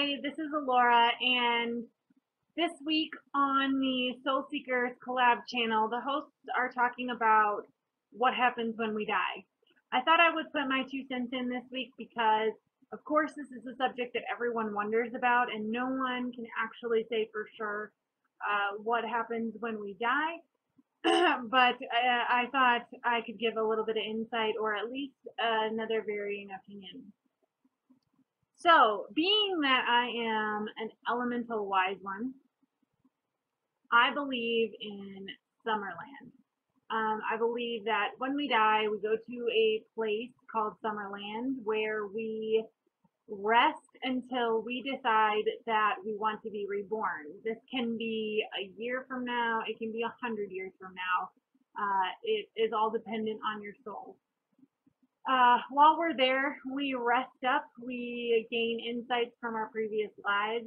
Hi, this is Alora, and this week on the Soul Seekers collab channel, the hosts are talking about what happens when we die. I thought I would put my 2 cents in this week because, of course, this is a subject that everyone wonders about, and no one can actually say for sure what happens when we die. But I thought I could give a little bit of insight, or at least another varying opinion. So, being that I am an elemental wise one, I believe in Summerland. I believe that when we die, we go to a place called Summerland where we rest until we decide that we want to be reborn. This can be a year from now, it can be 100 years from now. It is all dependent on your soul. While we're there, we rest up, we gain insights from our previous lives,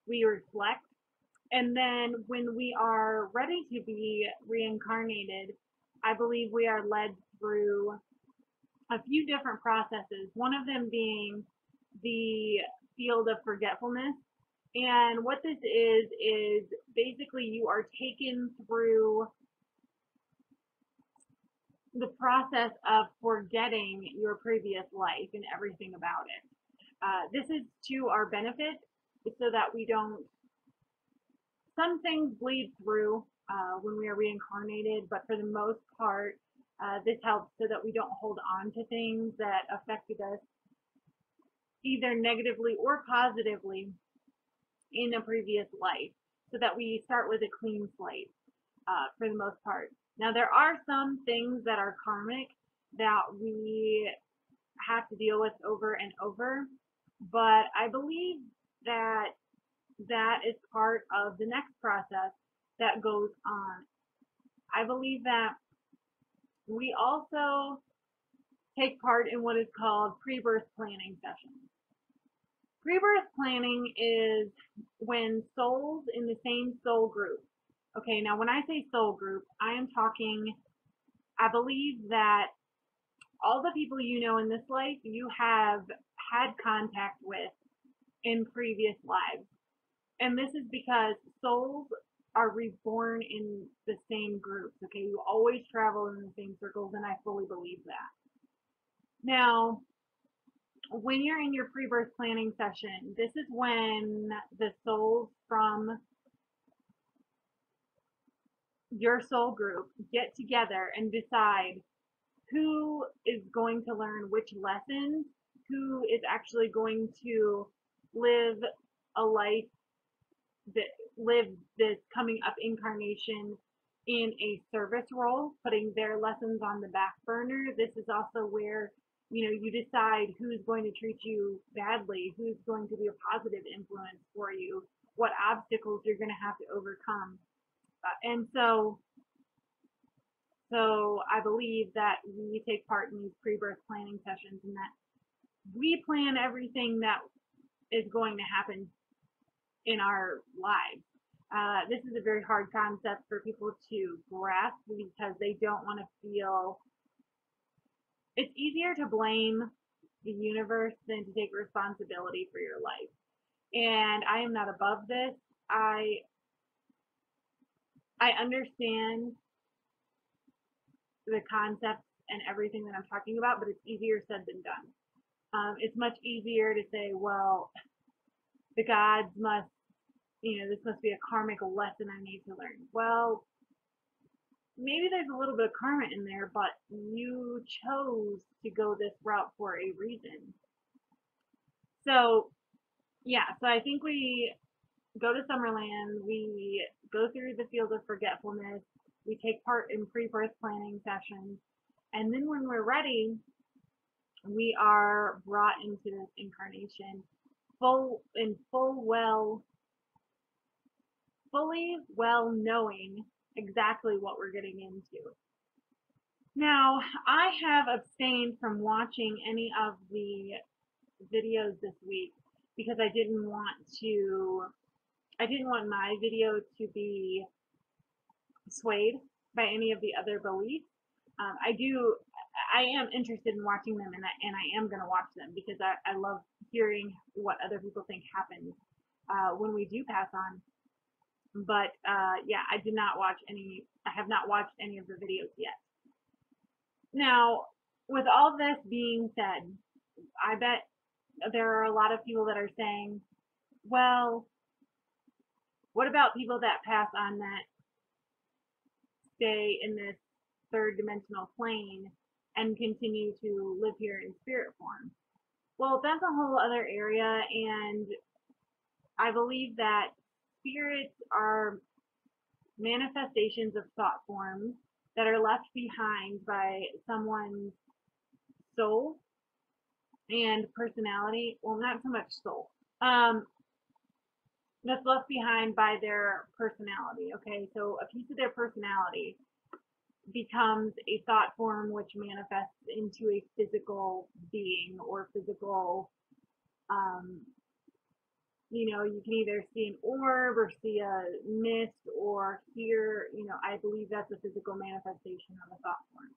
we reflect, and then when we are ready to be reincarnated, I believe we are led through a few different processes, one of them being the field of forgetfulness. And what this is basically you are taken through the process of forgetting your previous life and everything about it. This is to our benefit so that we don't, some things bleed through when we are reincarnated, but for the most part, this helps so that we don't hold on to things that affected us either negatively or positively in a previous life, so that we start with a clean slate for the most part. Now, there are some things that are karmic that we have to deal with over and over, but I believe that that is part of the next process that goes on. I believe that we also take part in what is called pre-birth planning sessions. Pre-birth planning is when souls in the same soul group. Okay, now when I say soul group, I am talking, I believe that all the people you know in this life, you have had contact with in previous lives. And this is because souls are reborn in the same groups, okay? You always travel in the same circles, and I fully believe that. Now, when you're in your pre-birth planning session, this is when the souls from your soul group get together and decide who is going to learn which lessons, who is actually going to live a life that live this coming up incarnation in a service role, putting their lessons on the back burner. This is also where you decide who's going to treat you badly, who's going to be a positive influence for you, what obstacles you're going to have to overcome. And so I believe that we take part in these pre-birth planning sessions, and that we plan everything that is going to happen in our lives. This is a very hard concept for people to grasp because they don't want to feel. It's easier to blame the universe than to take responsibility for your life. And I am not above this. I understand the concepts and everything that I'm talking about, but it's easier said than done. It's much easier to say, well, the gods must, this must be a karmic lesson I need to learn. Well, maybe there's a little bit of karma in there, but you chose to go this route for a reason. So, yeah, so I think we go to Summerland, we go through the field of forgetfulness, we take part in pre-birth planning sessions, and then when we're ready, we are brought into this incarnation fully well knowing exactly what we're getting into. Now, I have abstained from watching any of the videos this week because I didn't want my video to be swayed by any of the other beliefs. I am interested in watching them, and I am going to watch them because I love hearing what other people think happens when we do pass on. But yeah, I did not watch any. I have not watched any of the videos yet. Now, with all this being said, I bet there are a lot of people that are saying, well, what about people that pass on that stay in this third dimensional plane and continue to live here in spirit form? Well, that's a whole other area, and I believe that spirits are manifestations of thought forms that are left behind by someone's soul and personality. Well, not so much soul. That's left behind by their personality. Okay, so a piece of their personality becomes a thought form which manifests into a physical being or physical, you can either see an orb or see a mist or hear, I believe that's a physical manifestation of a thought form.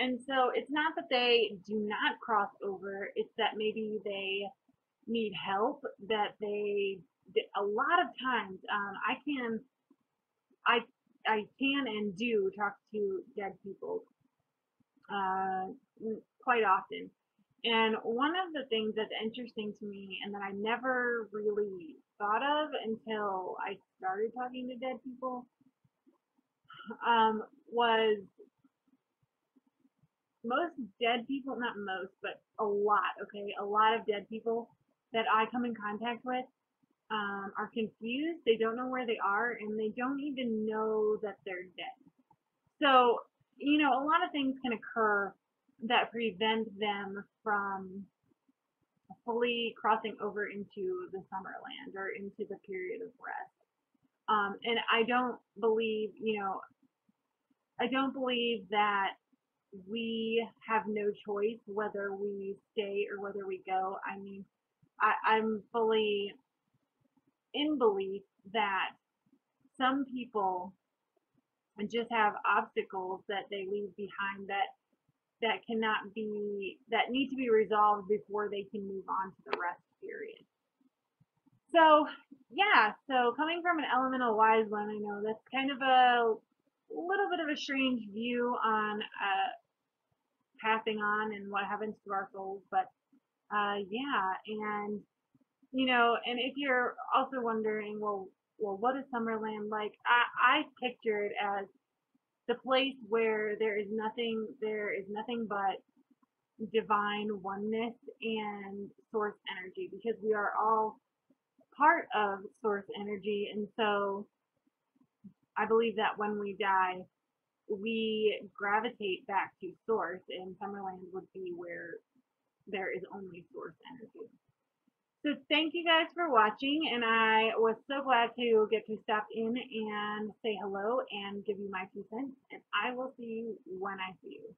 And so it's not that they do not cross over, it's that maybe they need help, that a lot of times, I can and do talk to dead people, quite often. And one of the things that's interesting to me and that I never really thought of until I started talking to dead people, was most dead people, not most, but a lot of dead people that I come in contact with are confused. They don't know where they are, and they don't even know that they're dead. So, a lot of things can occur that prevent them from fully crossing over into the Summerland or into the period of rest. And I don't believe, that we have no choice whether we stay or whether we go. I mean, I'm fully in belief that some people just have obstacles that they leave behind that need to be resolved before they can move on to the rest period. So yeah, so coming from an elemental wise one, I know that's kind of a little bit of a strange view on passing on and what happens to our souls, but yeah, and and if you're also wondering, well, what is Summerland like? I picture it as the place where there is nothing but divine oneness and source energy, because we are all part of source energy. And so I believe that when we die, we gravitate back to source, and Summerland would be where there is only source energy. So thank you guys for watching, and I was so glad to get to stop in and say hello and give you my 2 cents, and I will see you when I see you.